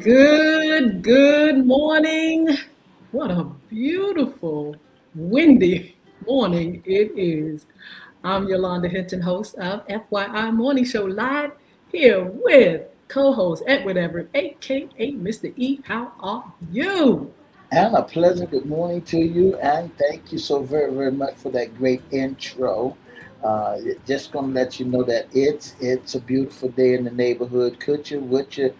Good morning. What a beautiful, windy morning it is. I'm Yolanda Hinton, host of FYI Morning Show Live here with co-host Everette, aka Mr. E. How are you? And a pleasant good morning to you, and thank you so very, very much for that great intro. Just gonna let you know that it's a beautiful day in the neighborhood. Would you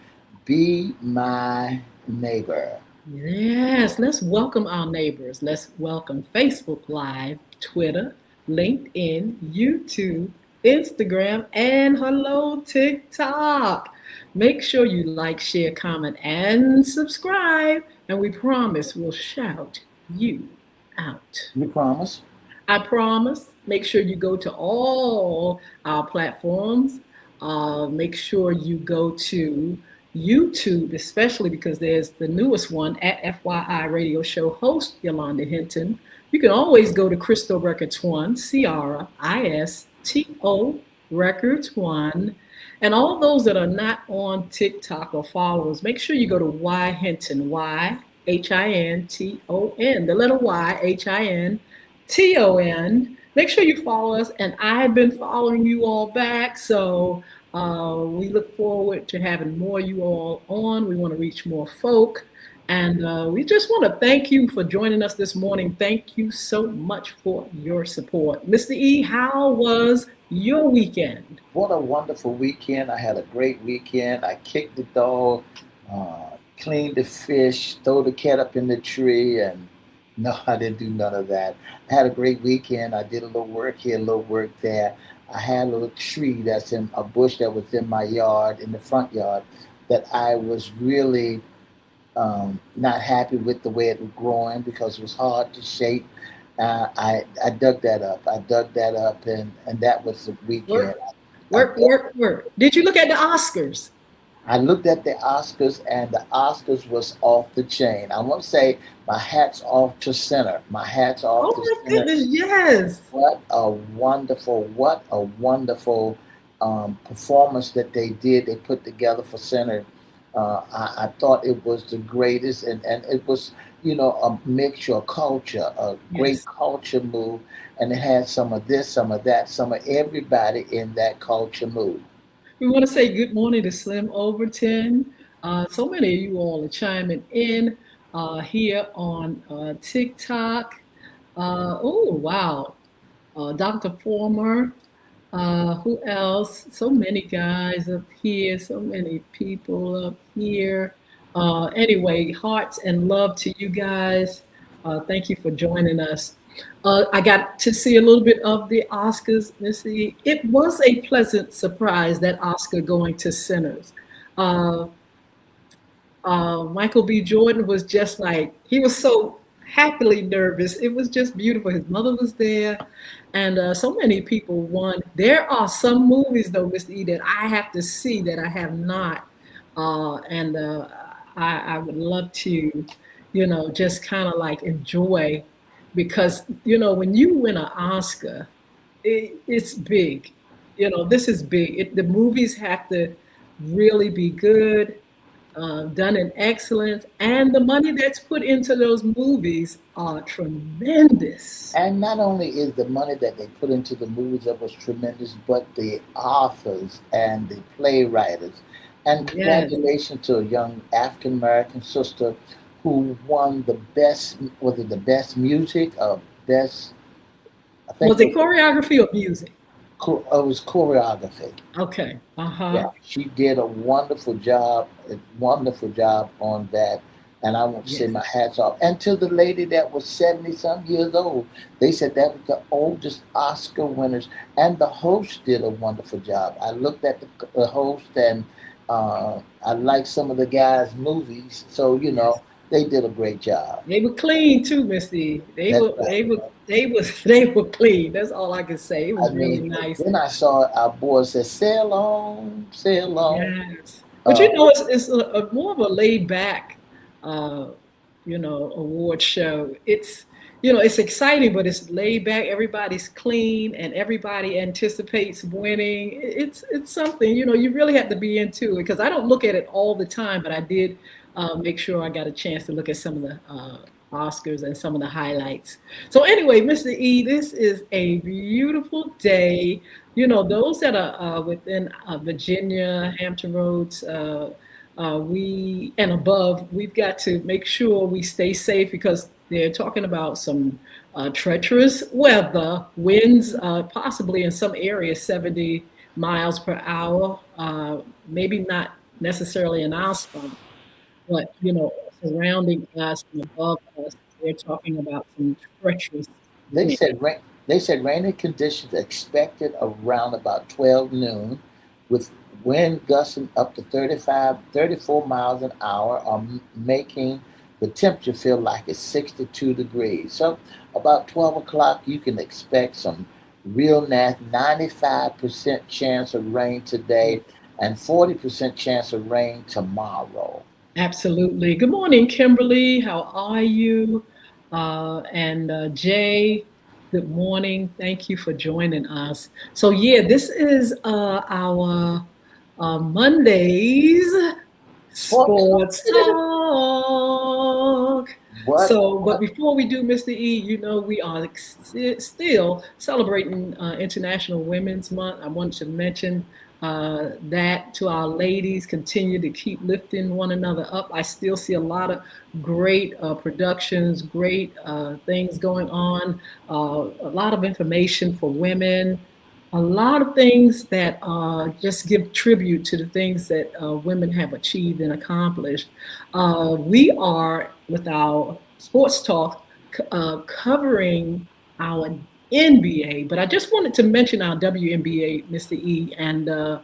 be my neighbor? Yes, let's welcome our neighbors. Let's welcome Facebook Live, Twitter, LinkedIn, YouTube, Instagram, and hello, TikTok. Make sure you like, share, comment, and subscribe. And we promise we'll shout you out. You promise? I promise. Make sure you go to all our platforms. Make sure you go to YouTube, especially because there's the newest one at FYI Radio Show host Yolanda Hinton. You can always go to Crystal Records One, Ciara, ISTO Records One. And all those that are not on TikTok or followers, make sure you go to Y Hinton, YHINTON, the letter YHINTON. Make sure you follow us, and I've been following you all back. So we look forward to having more of you all on. We want to reach more folk. And we just want to thank you for joining us this morning. Thank you so much for your support. Mr. E, how was your weekend? What a wonderful weekend! I had a great weekend. I kicked the dog, cleaned the fish, throw the cat up in the tree, and no, I didn't do none of that. I had a great weekend. I did a little work here, a little work there. I had a little tree that's in a bush that was in my yard, in the front yard, that I was really not happy with the way it was growing because it was hard to shape. I dug that up. And that was the weekend. Work, I work, work, work. Did you look at the Oscars? I looked at the Oscars, and the Oscars was off the chain. I want to say my hat's off to center. My hat's off Oh to my center. goodness, yes. What a wonderful performance that they did. They put together for center. I thought it was the greatest, and it was, a mixture of culture, a great Yes. culture move, and it had some of this, some of that, some of everybody in that culture move. We want to say good morning to Slim Overton. So many of you all are chiming in here on TikTok. Oh, wow. Dr. Former. Who else? So many guys up here, so many people up here. Anyway, hearts and love to you guys. Thank you for joining us. I got to see a little bit of the Oscars, Missy. It was a pleasant surprise that Oscar going to Sinners. Uh, Michael B. Jordan was just like, he was so happily nervous. It was just beautiful. His mother was there, and so many people won. There are some movies, though, Mr. E, that I have to see that I have not. And I would love to, just kind of like enjoy because, when you win an Oscar, it's big. This is big. The movies have to really be good, done in excellence, and the money that's put into those movies are tremendous. And not only is the money that they put into the movies that was tremendous, but the authors and the playwrights. And Yes. congratulations to a young African American sister who won the best, was it the best music or best, I think Was it choreography or music? it was choreography. Okay. Yeah, Uh-huh. she did a wonderful job on that. And I want to say Yes. my hats off. And to the lady that was 70 some years old, they said that was the oldest Oscar winners. And the host did a wonderful job. I looked at the host, and I liked some of the guys' movies. So, Yes. they did a great job. They were clean too, Misty. They That's were right. they were they was they were clean. That's all I can say. It I was really mean, nice. then I saw our boy said, sail on. Yes. But Uh, it's a more of a laid back uh, award show. It's exciting, but it's laid back. Everybody's clean, and everybody anticipates winning. It's something you really have to be into it because I don't look at it all the time, but I did make sure I got a chance to look at some of the Oscars and some of the highlights. So anyway, Mr. E, this is a beautiful day. Those that are within Virginia, Hampton Roads, we and above, we've got to make sure we stay safe because they're talking about some treacherous weather, winds possibly in some areas 70 miles per hour, maybe not necessarily in our spot, but surrounding us and above us, they're talking about some treacherous They wind. said rain. They said rainy conditions expected around about 12 noon, with wind gusting up to 35, 34 miles an hour, making the temperature feel like it's 62 degrees. So about 12 o'clock, you can expect some real nasty 95% chance of rain today and 40% chance of rain tomorrow. Absolutely. Good morning, Kimberly. How are you? And Jay, good morning. Thank you for joining us. So, yeah, this is our Mondays Sports sports talk. what? So, but before we do, Mr. E, we are still celebrating International Women's Month. I want to mention that to our ladies, continue to keep lifting one another up. I still see a lot of great productions, great things going on, a lot of information for women, a lot of things that just give tribute to the things that women have achieved and accomplished. We are, with our sports talk, covering our NBA, but I just wanted to mention our WNBA, Mr. E, and the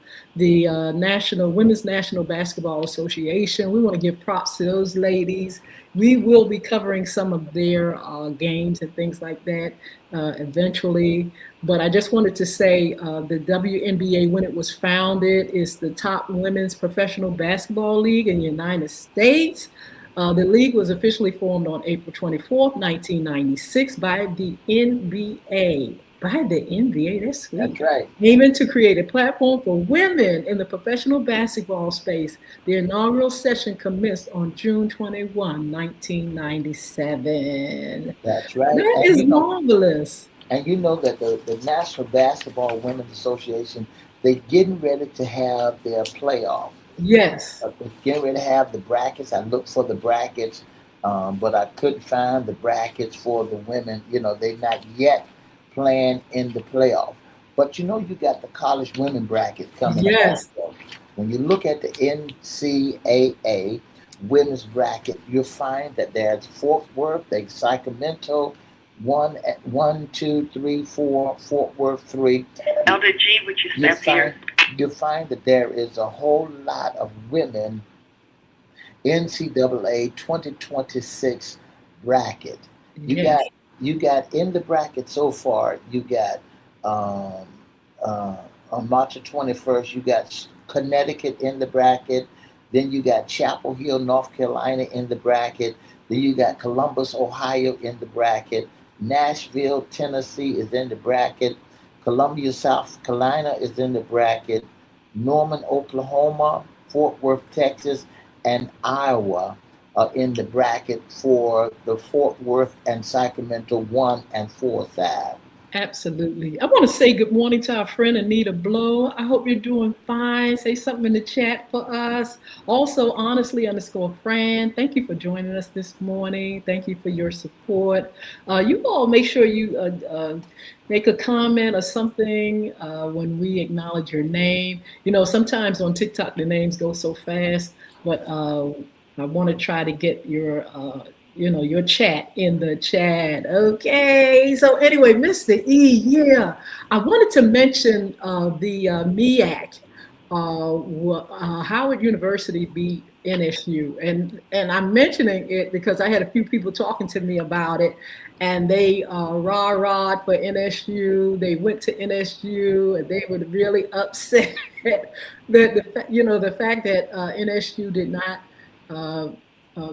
National Women's National Basketball Association. We want to give props to those ladies. We will be covering some of their games and things like that eventually. But I just wanted to say the WNBA, when it was founded, is the top women's professional basketball league in the United States. The league was officially formed on April 24th, 1996 by the NBA. By the NBA, that's sweet. That's right. Aiming to create a platform for women in the professional basketball space. The inaugural session commenced on June 21, 1997. That's right. That is marvelous. And you know that the National Basketball Women's Association, they're getting ready to have their playoff. Yes. They're getting ready to have the brackets. I looked for the brackets, but I couldn't find the brackets for the women. They're not yet playing in the playoff. But you got the college women bracket coming up Yes. also. When you look at the NCAA women's bracket, you'll find that there's Fort Worth, there's Sacramento, one, two, three, four, Fort Worth, three. Elder G, which is here. You'll find that there is a whole lot of women NCAA 2026 bracket. Yes. You got in the bracket so far. You got on March 21st. You got Connecticut in the bracket. Then you got Chapel Hill, North Carolina in the bracket. Then you got Columbus, Ohio in the bracket. Nashville, Tennessee is in the bracket. Columbia, South Carolina is in the bracket. Norman, Oklahoma, Fort Worth, Texas, and Iowa are in the bracket for the Fort Worth and Sacramento 1 and 4 side. Absolutely. I want to say good morning to our friend Anita Blow. I hope you're doing fine. Say something in the chat for us. Also, honestly_Fran, thank you for joining us this morning. Thank you for your support. You all make sure you make a comment or something when we acknowledge your name. Sometimes on TikTok the names go so fast, but I want to try to get your chat in the chat. Okay. So anyway, Mr. E, yeah, I wanted to mention the MEAC. Howard University beat NSU, and I'm mentioning it because I had a few people talking to me about it, and they rah-rahed for NSU. They went to NSU, and they were really upset that the fact that NSU did not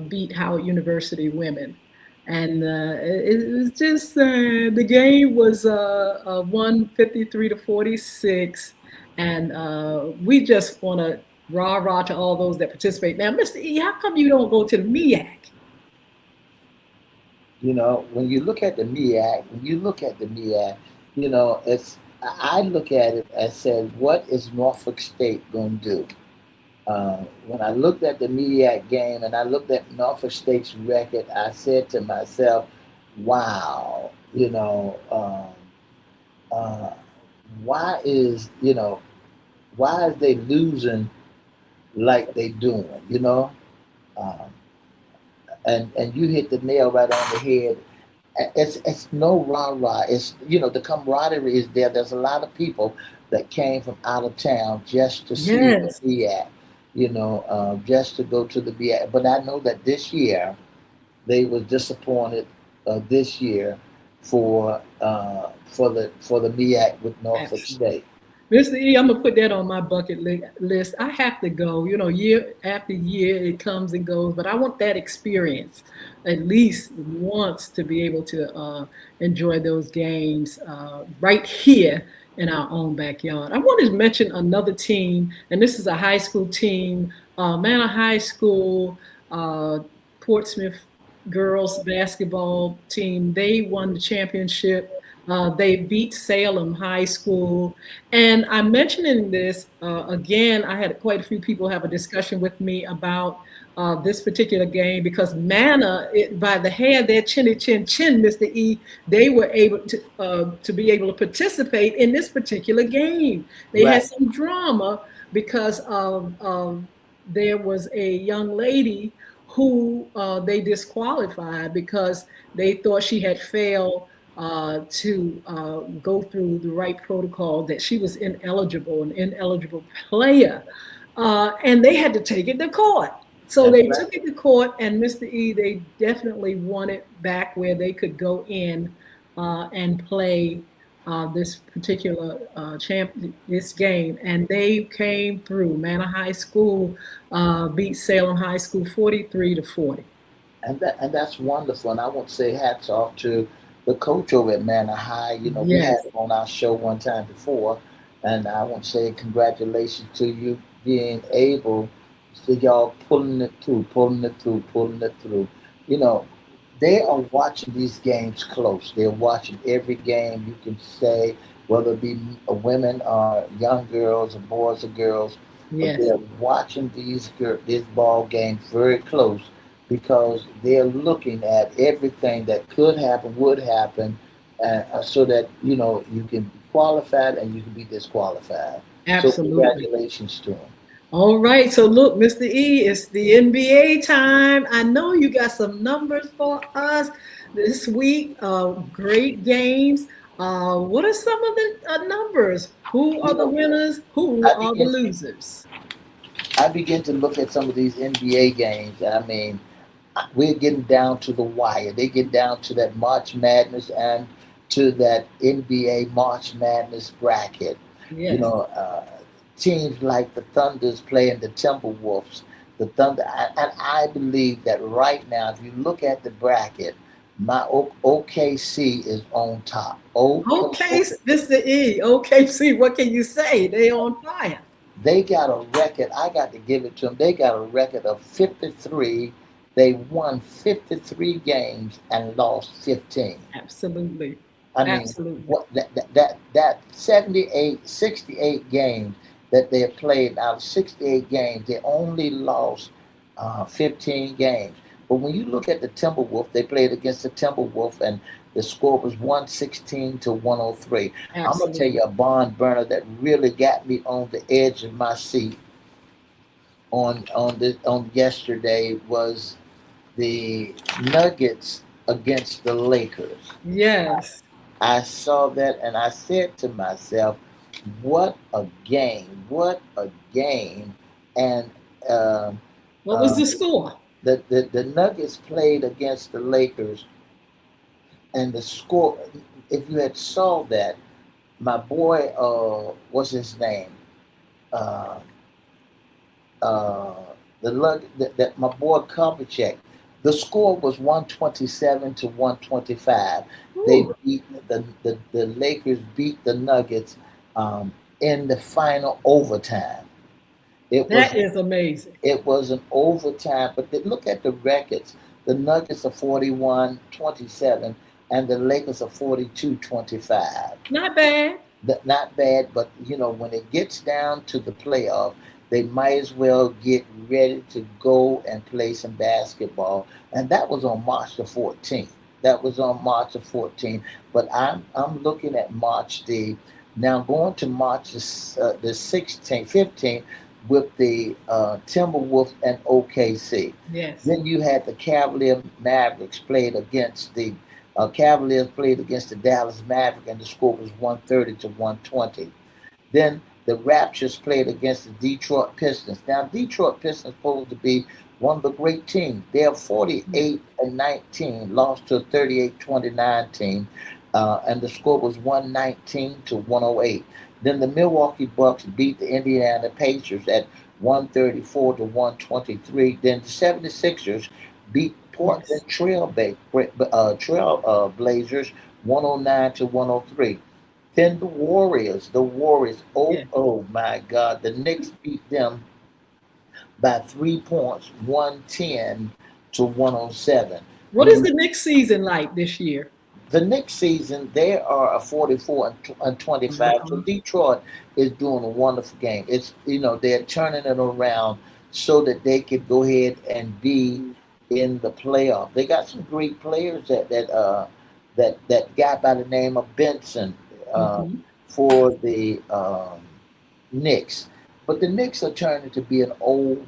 beat Howard University women. And it was just the game was 153 to 46, and we just want to Rah rah to all those that participate. Now, Mr. E, how come you don't go to the MEAC? You know, when you look at the MEAC, when you look at the MEAC, you know, it's I look at it and said, what is Norfolk State going to do? When I looked at the MEAC game and I looked at Norfolk State's record, I said to myself, wow, uh, why is, why is they losing like they doing, Um, and you hit the nail right on the head. It's no rah rah. It's the camaraderie is there. There's a lot of people that came from out of town just to see the Yes. BIAC, just to go to the BIAC. But I know that this year they were disappointed this year for the BIAC with Norfolk Absolutely. State. Mr. E, I'm gonna put that on my bucket list. I have to go. You know, year after year, it comes and goes, but I want that experience at least once to be able to enjoy those games right here in our own backyard. I want to mention another team, and this is a high school team, Manor High School, uh, Portsmouth girls basketball team. They won the championship. They beat Salem High School. And I'm mentioning this again. I had quite a few people have a discussion with me about this particular game because Mana, by the hair of their chinny chin chin, Mr. E, they were able to be able to participate in this particular game. They had Right. some drama because there was a young lady who they disqualified because they thought she had failed to go through the right protocol, that she was ineligible, an ineligible player. And they had to take it to court. So That's they right. took it to court, and Mr. E, they definitely won it back where they could go in and play this particular this game. And they came through. Manor High School beat Salem High School 43-40. And that's wonderful. And I want to say hats off to the coach over at Manor High. We had Yes, him on our show one time before, and I want to say congratulations to you being able to y'all pulling it through, pulling it through, pulling it through. You know, they are watching these games close. They're watching every game. You can say whether it be women or young girls or boys or girls, but yes. they're watching these ball games very close because they're looking at everything that could happen, would happen, so that you can be qualified and you can be disqualified. So Absolutely. congratulations to them. All right. So look, Mr. E, it's the NBA time. I know you got some numbers for us this week. Great games. What are some of the numbers? Who are You the know, winners? Who I are the begin losers? I begin to look at some of these NBA games. I mean, we're getting down to the wire. They get down to that March Madness and to that NBA March Madness bracket. You Yes. know, teams like the Thunder's playing the Timberwolves. The Thunder, and I believe that right now, if you look at the bracket, my OKC is on top. Okay, Mr. E. Okay, see, what can you say? They on fire. They got a record. I got to give it to them. They got a record of 53. They won 53 games and lost 15. Absolutely. I mean, Absolutely. what that 78, 68 games that they have played out of 68 games, they only lost 15 games. But when you look at the Timberwolf, they played against the Timberwolf, and the score was 116 to 103. I'm gonna tell Absolutely. you a barn burner that really got me on the edge of my seat on yesterday was the Nuggets against the Lakers. Yes. I saw that and I said to myself, what a game! What a game! And uh, What was uh, the score? the Nuggets played against the Lakers, and the score. If you had saw that, my boy, what's his name? Uh, uh, that my boy Kovacic. The score was 127 to 125. They Ooh, beat the Lakers beat the Nuggets in the final overtime. It was That is amazing. it was an overtime, but look at the records. The Nuggets are 41-27, and the Lakers are 42-25. Not bad. Not bad, but when it gets down to the playoff, they might as well get ready to go and play some basketball. And that was on March the 14th. That was on March the 14th. But I'm looking at March the now going to March the 16th, 15th with the Timberwolves and OKC. Yes. Then you had the Cavalier Mavericks played against the Cavaliers played against the Dallas Mavericks, and the score was 130-120. Then the Raptors played against the Detroit Pistons. Now, Detroit Pistons supposed to be one of the great teams. They are 48-19, lost to a 38-29 team, and the score was 119-108. Then the Milwaukee Bucks beat the Indiana Pacers at 134-123. Then the 76ers beat Portland Trail Blazers 109-103. Then the Warriors, Yeah. oh my God, the Knicks beat them by 3 points, 110-107. What is the next season like this year? The next season, they are a 44-25. So Mhm. Detroit is doing a wonderful game. It's they're turning it around so that they can go ahead and be in the playoff. They got some great players that guy by the name of Benson Mhm. for the Knicks, but the Knicks are turning to be an old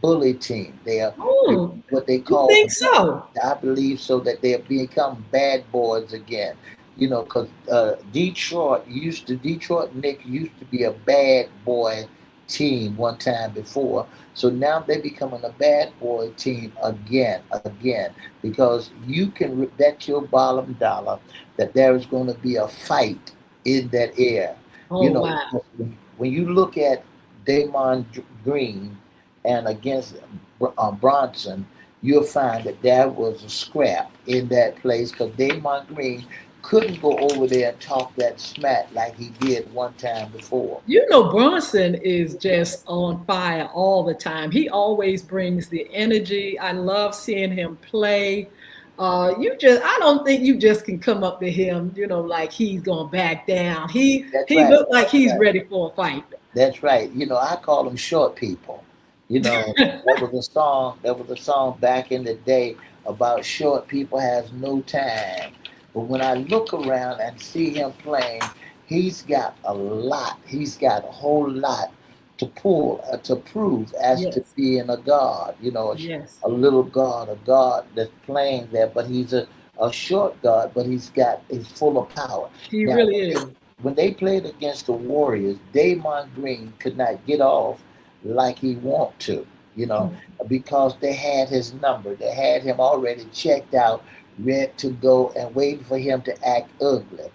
bully team. They are Oh, what they you call think so? I believe so that they have become bad boys again. Because Detroit Knicks used to be a bad boy team one time before. So now they're becoming a bad boy team again, because you can bet your bottom dollar that there is going to be a fight in that air. Oh You know, wow. when you look at Damon Green and against Bronson, you'll find that there was a scrap in that place because Damon Green couldn't go over there and talk that smack like he did one time before. You know, Bronson is just on fire all the time. He always brings the energy. I love seeing him play. I don't think you just can come up to him, like he's gonna back down. He That's he right. looked like That's he's right. ready for a fight. That's right. I call them short people. There was a song back in the day about short people has no time. But when I look around and see him playing, he's got a lot. He's got a whole lot to pull to prove as to Yes, being a god. yes, A little god, a god that's playing there, but he's a short god, but he's full of power. he Now, really is. when they played against the Warriors, Damon Green could not get off like he want to, you know, because they had his number. They had him already checked out, ready to go, and waiting for him to act ugly.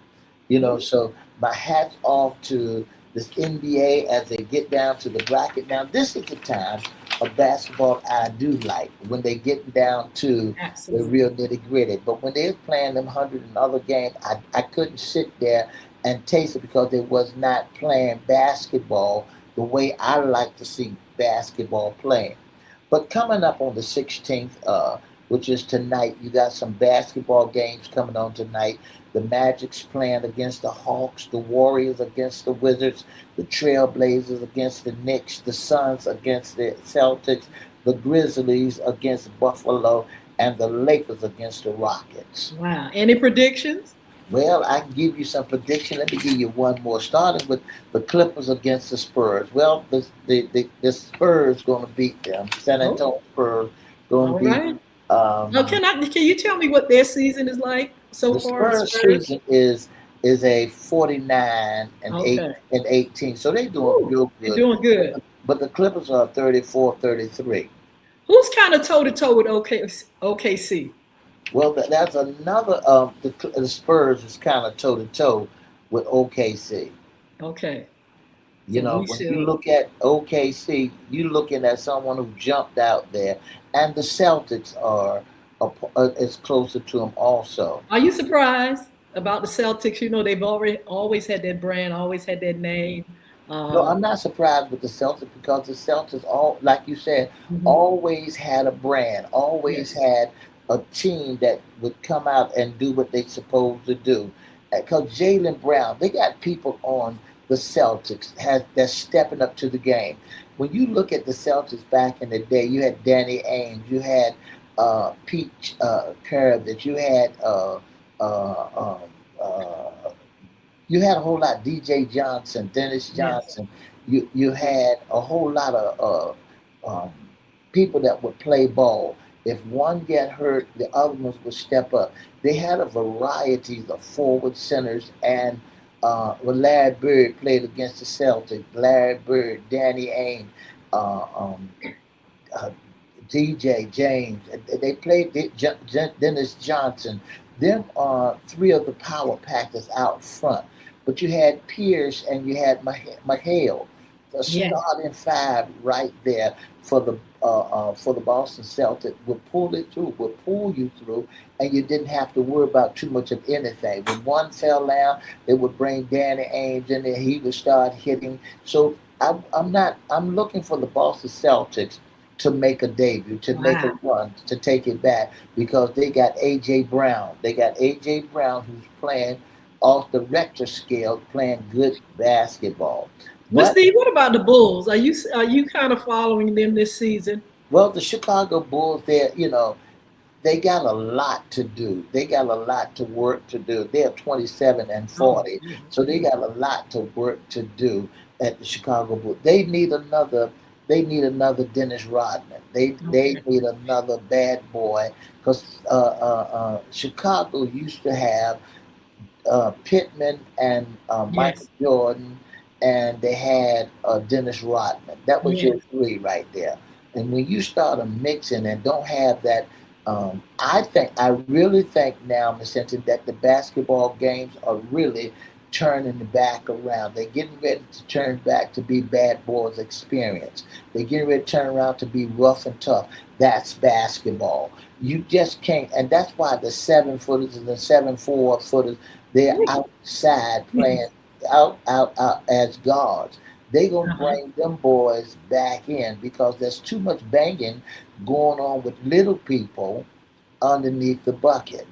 So my hat's off to this NBA as they get down to the bracket. Now, this is the time of basketball I do like when they get down to the Absolutely. real nitty gritty. But when they're playing them 100 and other games, I couldn't sit there and taste it because they was not playing basketball the way I like to see basketball playing. But coming up on the 16th, which is tonight, you got some basketball games coming on tonight. The Magic's playing against the Hawks, the Warriors against the Wizards, the Trailblazers against the Knicks, the Suns against the Celtics, the Grizzlies against Buffalo, and the Lakers against the Rockets. Wow. Any predictions? Well, I can give you some prediction. Let me give you one more. Starting with the Clippers against the Spurs. Well, the Spurs going to beat them. San Oh, Antonio Spurs going all to beat right. Now, um, can you tell me what their season is like so the far, the Spurs Spurs? season is a 49 and 8 Okay. and 18. So they're doing Ooh, real they're good. doing good. But the Clippers are 34-33. Who's kind of toe to toe with OKC? Well, that's another. The Spurs is kind of toe to toe with OKC. Okay. So we When you shall. look at OKC, you're looking at someone who jumped out there, and the Celtics is closer to them also. Are you surprised about the Celtics? They've already always had that brand, always had that name. No, I'm not surprised with the Celtics because the Celtics, all like you said, Mhm. always had a brand, always Yes. had a team that would come out and do what they supposed to do. Because Jaylen Brown, they got people on the Celtics that's stepping up to the game. When you look at the Celtics back in the day, you had Danny Ainge, you had Pete Carabas, uh, um, uh, you had a whole lot. DJ Johnson, Dennis Yes. Johnson. You had a whole lot of people that would play ball. If one get hurt, the other ones would step up. They had a variety of forward centers, and when Larry Bird played against the Celtics, Larry Bird, Danny Ainge, uh, um, uh, DJ James. They played Dennis Johnson. Them are three of the power packers out front. But you had Pierce and you had McHale, the Yes. starting five right there for the Boston Celtics would pull it through, would pull you through, and you didn't have to worry about too much of anything. When one fell down, they would bring Danny Ainge in there. He would start hitting. So I'm looking for the Boston Celtics to make a debut, to make a Wow. run, to take it back because they got AJ Brown. They got AJ Brown who's playing off the Richter scale, playing good basketball. But But Steve, what about the Bulls? Are you kind of following them this season? well, the Chicago Bulls, they got a lot to do. They got a lot to work to do. They're 27 and Oh, 40, goodness. so they got a lot to work to do at the Chicago Bulls. They need another. They need another Dennis Rodman. They Okay. need another bad boy because Chicago used to have Pittman and Michael Yes. Jordan, and they had Dennis Rodman. That was your Yes. three right there. And when you start a mixing and don't have that, I really think now, Miss Hinton, that the basketball games are really turning back around. They're getting ready to turn back to be bad boys experience. They're getting ready to turn around to be rough and tough. That's basketball. You just can't, and that's why the 7 footers and the 7 4 footers they're outside playing out as guards. They gonna Uh-huh. bring them boys back in because there's too much banging going on with little people underneath the bucket.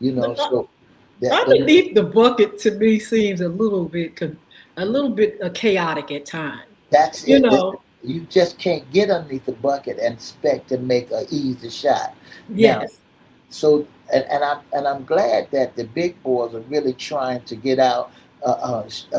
So that the Underneath the bucket to me seems a little bit chaotic at times. that's You it. know. You just can't get underneath the bucket and expect to make an easy shot. Now, Yes. so and I'm glad that the big boys are really trying to get out,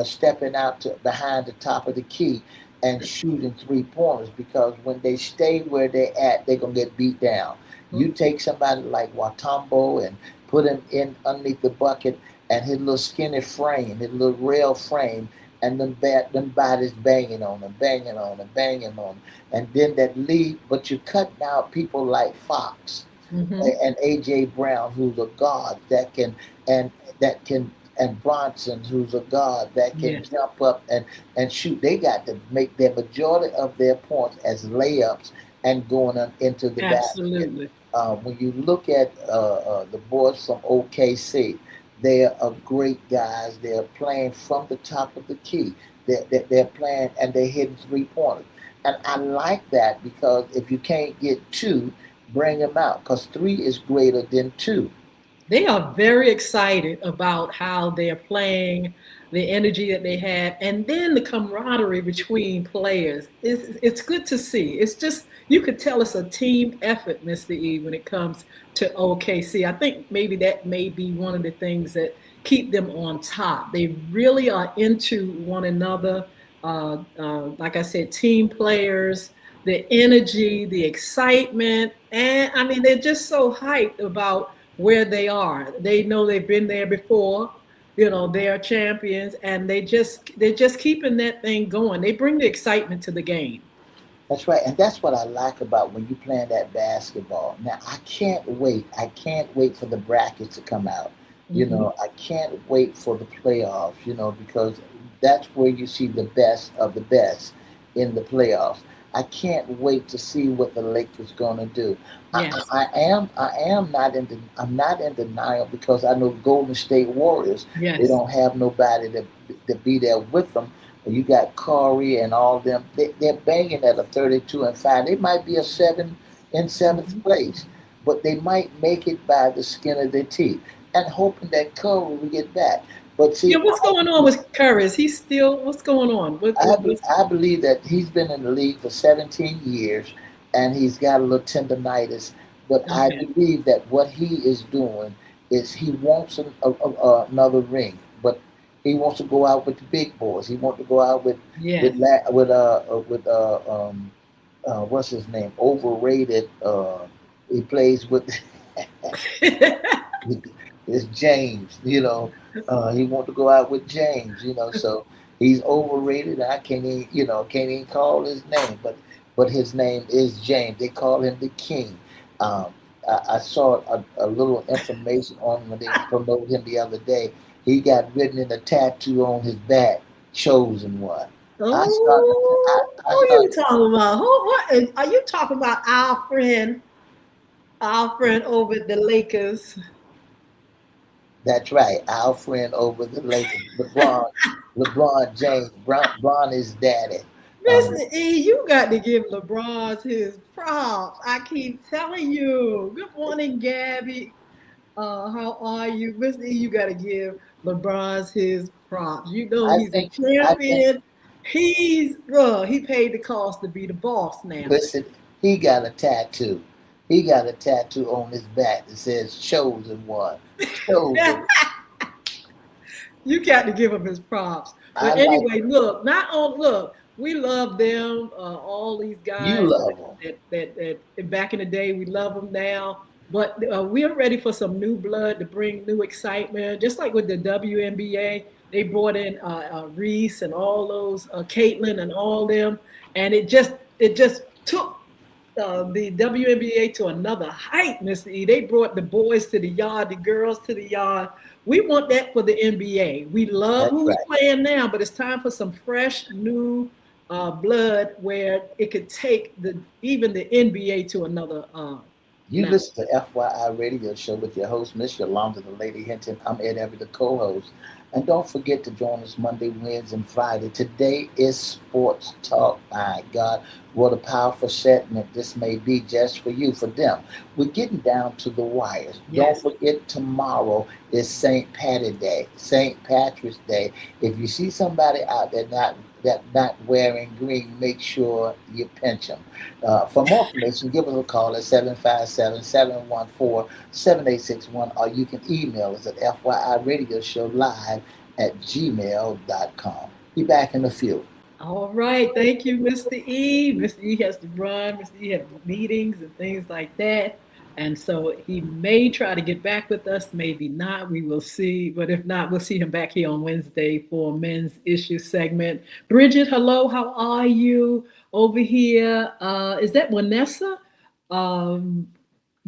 stepping out to behind the top of the key and shooting 3 pointers because when they stay where they're at, they're gonna get beat down. You take somebody like Watombo and put him in underneath the bucket and his little skinny frame, his little rail frame, and them bodies banging on him, banging on him, banging on him, and then that lead. But you're cutting out people like Fox Mm-hmm. and AJ Brown, who's a guard and that can and Bronson, who's a guard that can Yes. jump up and shoot. They got to make their majority of their points as layups and going into the basket. Absolutely. When you look at the boys from OKC, they are great guys. They're playing from the top of the key. They're playing and they're hitting 3 pointers. And I like that because if you can't get two, bring them out because three is greater than two. They are very excited about how they're playing, the energy that they have, and then the camaraderie between players. It's good to see. It's just, you could tell it's a team effort, Mr. E, when it comes to OKC. I think maybe that may be one of the things that keep them on top. They really are into one another. Like I said, team players, the energy, the excitement, and I mean, they're just so hyped about where they are. They know they've been there before. They are champions, and they're just keeping that thing going. They bring the excitement to the game. That's right, and that's what I like about when you playing that basketball. Now I can't wait. I can't wait for the brackets to come out. Hmm. I can't wait for the playoffs. Because that's where you see the best of the best in the playoffs. I can't wait to see what the Lakers gonna do. Yes, I am I'm not in denial because I know Golden State Warriors. They yes, don't have nobody to be there with them. You got Corey and all them. They're banging at a 32-5. They might be a seventh Mhm. place, but they might make it by the skin of their teeth, and hoping that Corey will get back. But Yeah, see, what's going on with Curry? Is he still? What's going on? What's I believe that he's been in the league for 17 years, and he's got a little tendonitis. But I okay? believe that what he is doing is he wants another ring, but he wants to go out with the big boys. He wants to go out with Yes. what's his name? Overrated. He plays with it's James. He want to go out with James. So he's overrated. I can't even call his name, but his name is James. They call him the King. Um, I saw a little information on when they promoted him the other day. He got written in a tattoo on his back, "Chosen One." I started. Oh, I who are you started. talking about? Are you talking about our friend over at the Lakers? That's right. Our friend over the Lakers, LeBron James. Bron is daddy. Um, Mr. E, you got to give LeBron his props. I keep telling you. Good morning, Gabby. How are you? Mr. E, you got to give LeBron's his props. You know I he's a think. I think. champion. He paid the cost to be the boss now. Listen, he got a tattoo. He got a tattoo on his back that says "Chosen One." Chosen. You got to give him his props. I But like. anyway, look, we love them, all these You guys love him. that back in the day, we love them now. But we're ready for some new blood to bring new excitement. Just like with the WNBA, they brought in Reese and all those, Caitlin and all them, and it just took the WNBA to another height, Mr. E. They brought the boys to the yard, the girls to the yard. We want that for the NBA. We love That's who's right. playing now, but it's time for some fresh, new blood where it could take even the NBA to another You now. listen to FYI Radio Show with your host, Miss Yolanda, the Lady Hinton. I'm Ed Everett, the co-host. And don't forget to join us Monday, Wednesday, and Friday. Today is Sports Talk. My God, what a powerful segment this may be just for you, for them. We're getting down to the wires. Don't Yes. forget tomorrow is St. Patty Day, St. Patrick's Day. If you see somebody out there not wearing green, make sure you pinch them. For more information, give us a call at 757-714-7861, or you can email us at FYIRadiosHowLive@gmail.com. Be back in a few. All right. Thank you, Mr. E. Mr. E has to run. Mr. E has meetings and things like that. And so he may try to get back with us, maybe not. We will see. But if not, we'll see him back here on Wednesday for men's issue segment. Bridget, hello. How are you over here? Is that Vanessa? Um,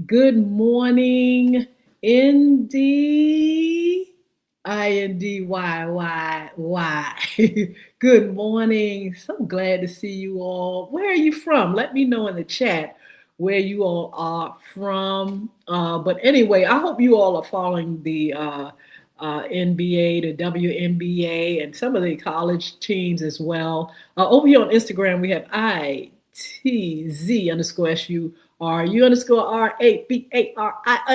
Good morning, Indy. INDYYY. Good morning. So glad to see you all. Where are you from? Let me know in the chat where you all are from. But anyway, I hope you all are following the NBA, the WNBA, and some of the college teams as well. Over here on Instagram, we have ITZ_SURU _RABARI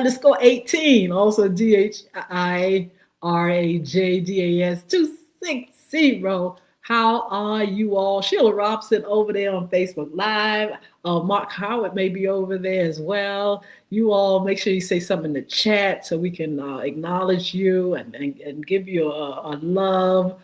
_18. Also DHIRAJDAS 260. How are you all? Sheila Robson over there on Facebook Live. Mark Howard may be over there as well. You all make sure you say something in the chat so we can acknowledge you and give you a love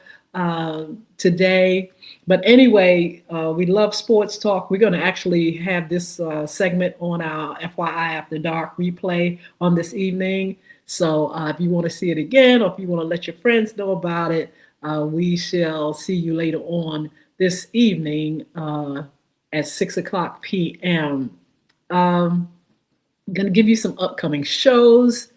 today. But anyway, we love sports talk. We're going to actually have this segment on our FYI After Dark replay on this evening. So if you want to see it again, or if you want to let your friends know about it, we shall see you later on this evening at 6:00 p.m. I'm going to give you some upcoming shows.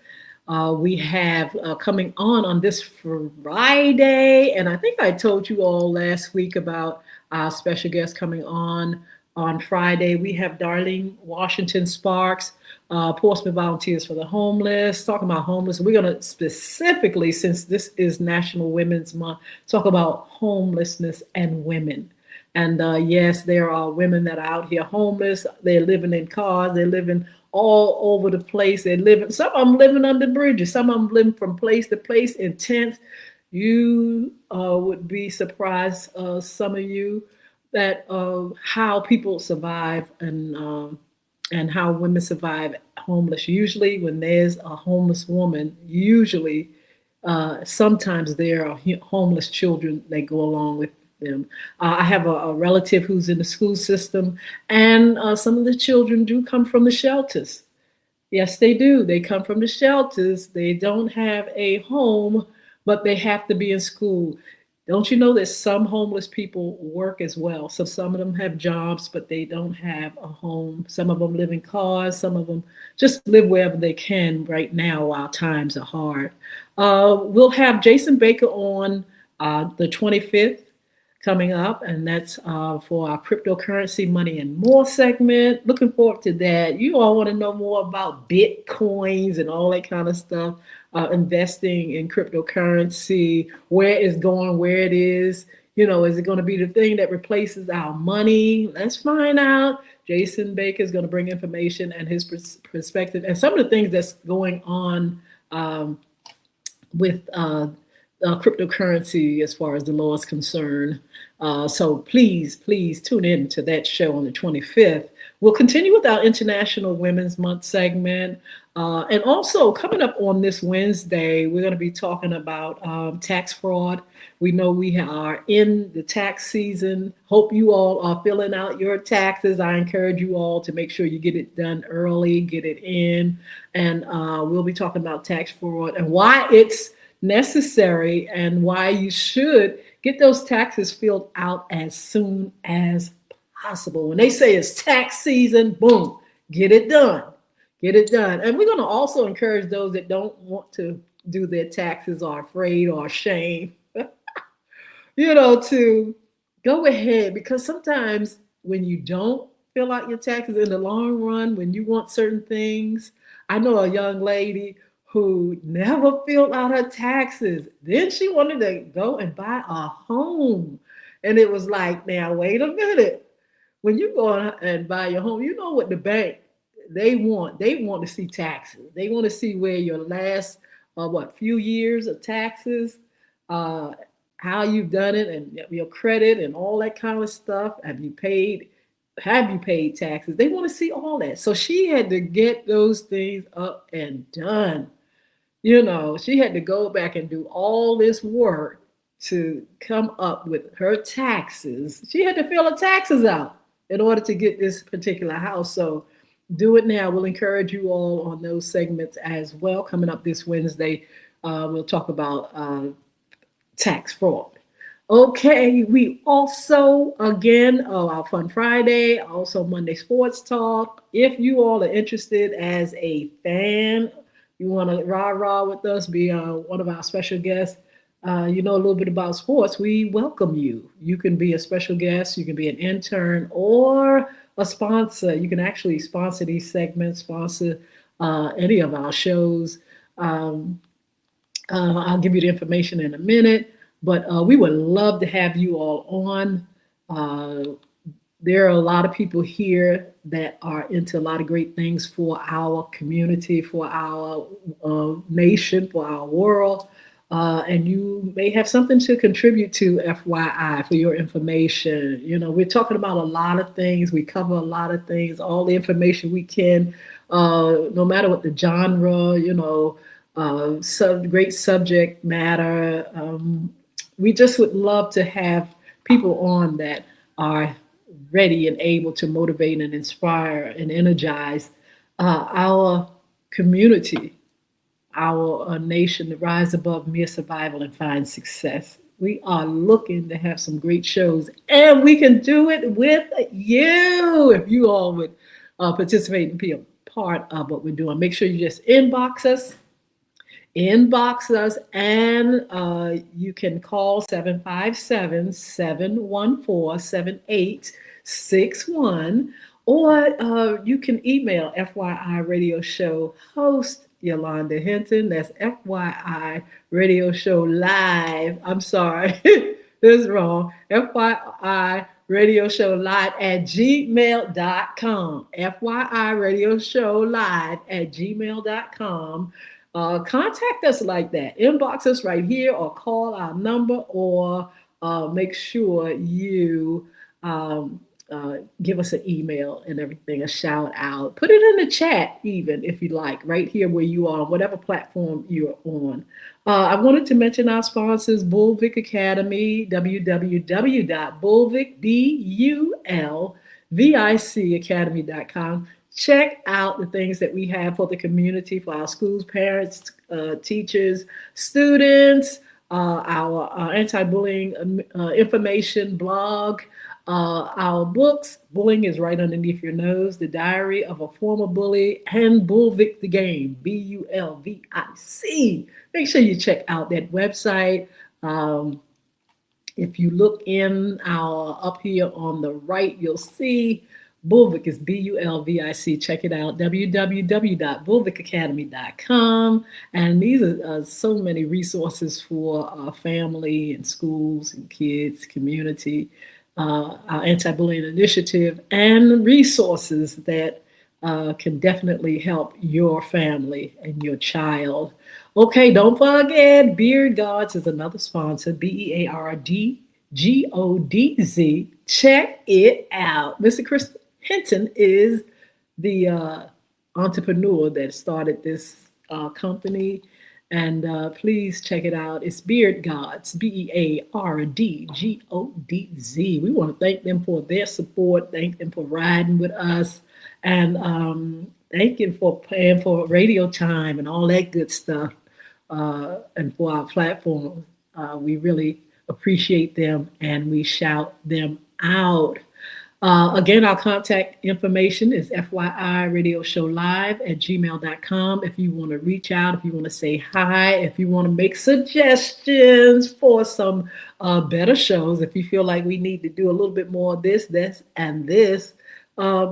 We have coming on this Friday, and I think I told you all last week about our special guest coming on On Friday, we have Darlene Washington Sparks, Portsmouth Volunteers for the Homeless, talking about homeless. We're going to specifically, since this is National Women's Month, talk about homelessness and women. And yes, there are women that are out here homeless. They're living in cars. They're living all over the place. They're living, some of them living under bridges. Some of them living from place to place in tents. You would be surprised, some of you, that how people survive and how women survive homeless. Usually, when there's a homeless woman, usually sometimes there are homeless children that go along with them. I have a relative who's in the school system, and some of the children do come from the shelters. Yes, they do. They come from the shelters. They don't have a home, but they have to be in school. Don't you know that some homeless people work as well? So some of them have jobs, but they don't have a home. Some of them live in cars. Some of them just live wherever they can right now while times are hard. We'll have Jason Baker on the 25th coming up, and that's for our cryptocurrency, money, and more segment. Looking forward to that. You all want to know more about Bitcoins and all that kind of stuff. Investing in cryptocurrency, where it's going, where it is. Is it going to be the thing that replaces our money? Let's find out. Jason Baker is going to bring information and his perspective and some of the things that's going on with cryptocurrency as far as the law is concerned. So please tune in to that show on the 25th. We'll continue with our International Women's Month segment. And also coming up on this Wednesday, we're going to be talking about tax fraud. We know we are in the tax season. Hope you all are filling out your taxes. I encourage you all to make sure you get it done early, get it in. And we'll be talking about tax fraud and why it's necessary and why you should get those taxes filled out as soon as possible. When they say it's tax season, boom, get it done. Get it done. And we're going to also encourage those that don't want to do their taxes or afraid or ashamed, to go ahead, because sometimes when you don't fill out your taxes in the long run, when you want certain things, I know a young lady who never filled out her taxes. Then she wanted to go and buy a home. And it was like, now, wait a minute. When you go and buy your home, you know what the bank, they want to see taxes. They want to see where your last, few years of taxes, how you've done it and your credit and all that kind of stuff. Have you paid taxes? They want to see all that. So she had to get those things up and done. She had to go back and do all this work to come up with her taxes. She had to fill her taxes out in order to get this particular house. So do it now. We'll encourage you all on those segments as well. Coming up this Wednesday, we'll talk about tax fraud. Okay, we also, again, our Fun Friday, also Monday Sports Talk. If you all are interested as a fan, you want to rah-rah with us, be one of our special guests, a little bit about sports, we welcome you. You can be a special guest, you can be an intern, or a sponsor. You can actually sponsor these segments, sponsor any of our shows. I'll give you the information in a minute, but we would love to have you all on. There are a lot of people here that are into a lot of great things for our community, for our nation, for our world. And you may have something to contribute to, FYI, for your information. We're talking about a lot of things. We cover a lot of things, all the information we can, no matter what the genre, great subject matter. We just would love to have people on that are ready and able to motivate and inspire and energize our community, our nation to rise above mere survival and find success. We are looking to have some great shows, and we can do it with you if you all would participate and be a part of what we're doing. Make sure you just inbox us, and you can call 757-714-7800. or you can email FYI Radio Show host Yolanda Hinton. That's FYI Radio Show Live. I'm sorry, this is wrong. FYI Radio Show Live at gmail.com. FYI Radio Show Live at gmail.com. Contact us like that. Inbox us right here or call our number or make sure you give us an email and everything, a shout out. Put it in the chat even if you like, right here where you are, whatever platform you're on. I wanted to mention our sponsors, Bulvic Academy, www.bulvic.academy.com. Check out the things that we have for the community, for our schools, parents, teachers, students, our anti-bullying information blog, our books. Bullying is right underneath your nose. The Diary of a Former Bully and Bulvic the Game, Bulvic. Make sure you check out that website. If you look in up here on the right, you'll see Bulvic is Bulvic. Check it out, www.bulvicacademy.com. And these are so many resources for family and schools and kids, community, our anti-bullying initiative, and resources that can definitely help your family and your child. Okay, don't forget, Beard Gods is another sponsor, BEARDGODZ. Check it out. Mr. Chris Hinton is the entrepreneur that started this company, and please check it out. It's Beard Gods, BEARDGODZ. We want to thank them for their support, thank them for riding with us, and thank them for paying for radio time and all that good stuff, and for our platform. We really appreciate them, and we shout them out. Again, our contact information is FYI Radio Show Live at gmail.com. If you want to reach out, if you want to say hi, if you want to make suggestions for some better shows, if you feel like we need to do a little bit more of this, and this,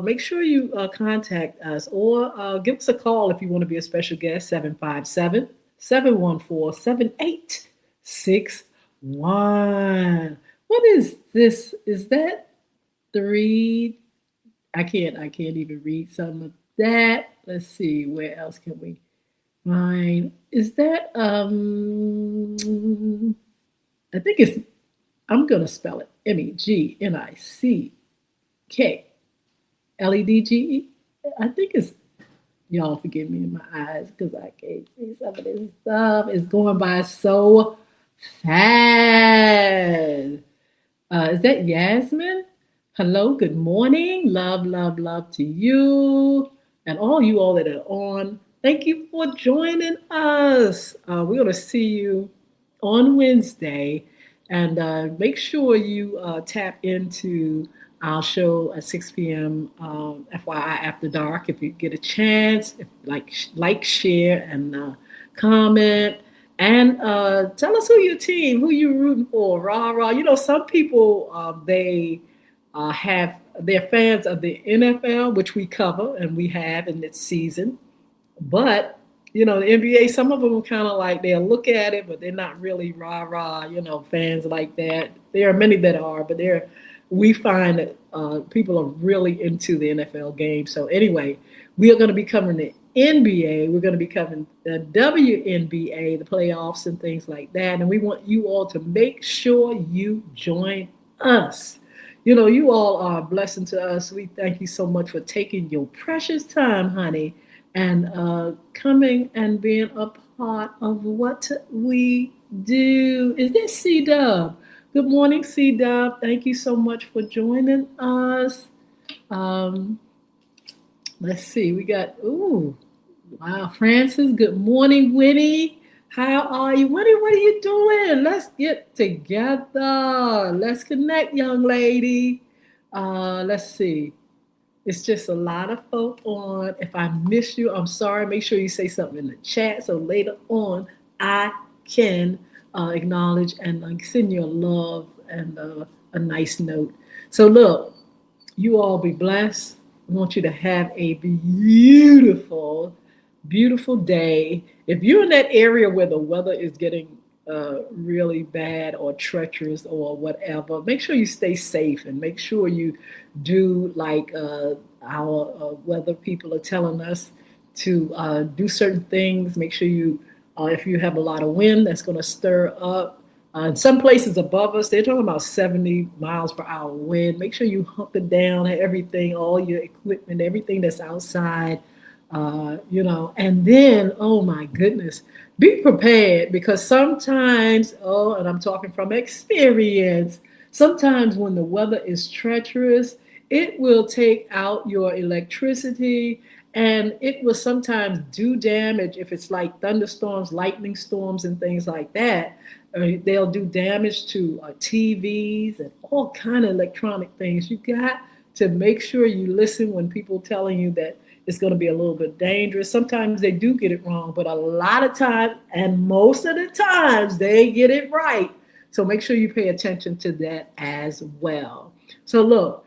make sure you contact us or give us a call if you want to be a special guest, 757-714-7861. What is this? Is that 3? I can't even read some of that. Let's see, where else can we find? Is that I think it's, I'm gonna spell it MEGNICKLEDGE. I think it's, y'all forgive me in my eyes because I can't see some of this stuff. It's going by so fast. Is that Yasmin? Hello, good morning. Love, love, love to you and all you all that are on. Thank you for joining us. We're going to see you on Wednesday, and make sure you tap into our show at 6 p.m. FYI After Dark if you get a chance. Like, share, and comment. And tell us who your team, who you rooting for, rah, rah. You know, some people, they're fans of the NFL, which we cover and we have in this season. But, you know, the NBA, some of them are kind of like, they'll look at it, but they're not really rah, rah, you know, fans like that. There are many that are, but we find that people are really into the NFL game. So anyway, we are going to be covering the NBA. We're going to be covering the WNBA, the playoffs and things like that. And we want you all to make sure you join us. You know, you all are a blessing to us. We thank you so much for taking your precious time, honey, and coming and being a part of what we do. Is this C-Dub? Good morning, C-Dub. Thank you so much for joining us. Let's see. We got, wow, Francis. Good morning, Winnie. How are you? Winnie, what are you doing? Let's get together. Let's connect, young lady. Let's see. It's just a lot of folk on. If I miss you, I'm sorry. Make sure you say something in the chat so later on I can acknowledge and send you a love and a nice note. So look, You all be blessed. I want you to have a beautiful, beautiful day. If you're in that area where the weather is getting really bad or treacherous or whatever, make sure you stay safe and make sure you do like our weather people are telling us to do certain things. Make sure you, if you have a lot of wind that's going to stir up. In some places above us, they're talking about 70 miles per hour wind. Make sure you hunker down everything, all your equipment, everything that's outside, and then, oh my goodness, be prepared because sometimes, oh, and I'm talking from experience, sometimes when the weather is treacherous, it will take out your electricity and it will sometimes do damage if it's like thunderstorms, lightning storms, and things like that. They'll do damage to TVs and all kind of electronic things. You got to make sure you listen when people telling you that it's going to be a little bit dangerous. Sometimes they do get it wrong, but a lot of times, and most of the times, they get it right. So make sure you pay attention to that as well. So look,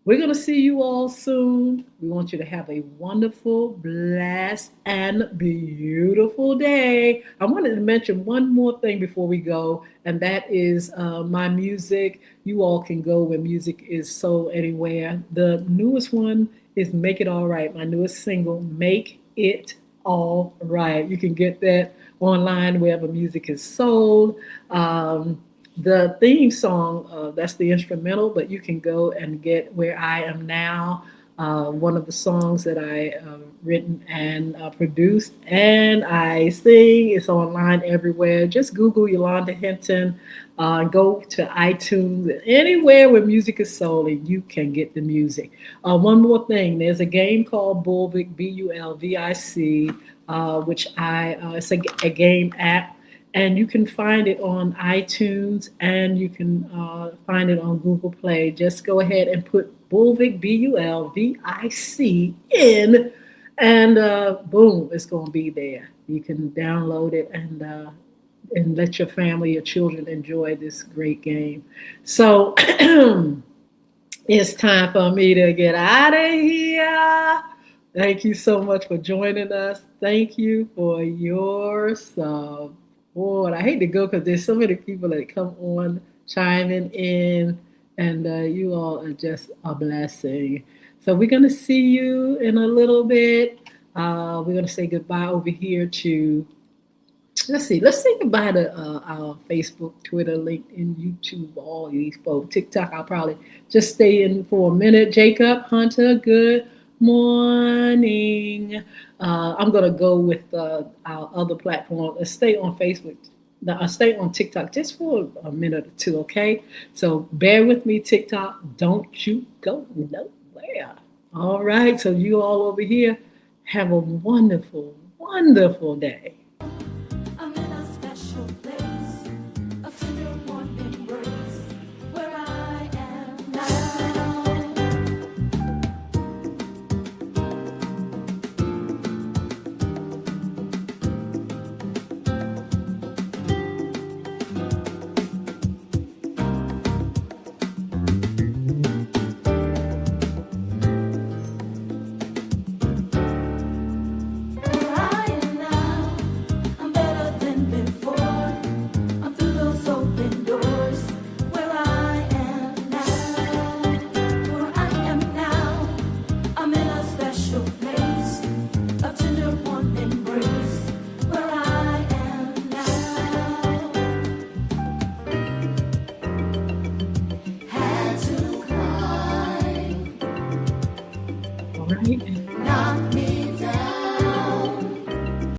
we're going to see you all soon. We want you to have a wonderful, blessed, and beautiful day. I wanted to mention one more thing before we go, and that is my music. You all can go where music is sold anywhere. The newest one is Make It All Right, my newest single, Make It All Right. You can get that online wherever music is sold. The theme song, that's the instrumental, but you can go and get Where I Am Now, one of the songs that I written and produced, and I sing. It's online everywhere. Just Google Yolanda Hinton, go to iTunes, anywhere where music is sold, and you can get the music. One more thing, there's a game called Bulvic, Bulvic, which it's a game app. And you can find it on iTunes and you can find it on Google Play. Just go ahead and put Bulvic, Bulvic in, and boom, it's going to be there. You can download it and let your family, your children enjoy this great game. So it's time for me to get out of here. Thank you so much for joining us. Thank you for your support. I hate to go because there's so many people that come on chiming in, and you all are just a blessing. So we're going to see you in a little bit. We're going to say goodbye over here to, let's say goodbye to our Facebook, Twitter, LinkedIn, YouTube, all these folks. TikTok, I'll probably just stay in for a minute. Jacob, Hunter, good morning. I'm going to go with our other platform. Let's stay on Facebook. I'll stay on TikTok just for a minute or two, okay? So bear with me, TikTok. Don't you go nowhere. All right, so you all over here, have a wonderful, wonderful day. Right.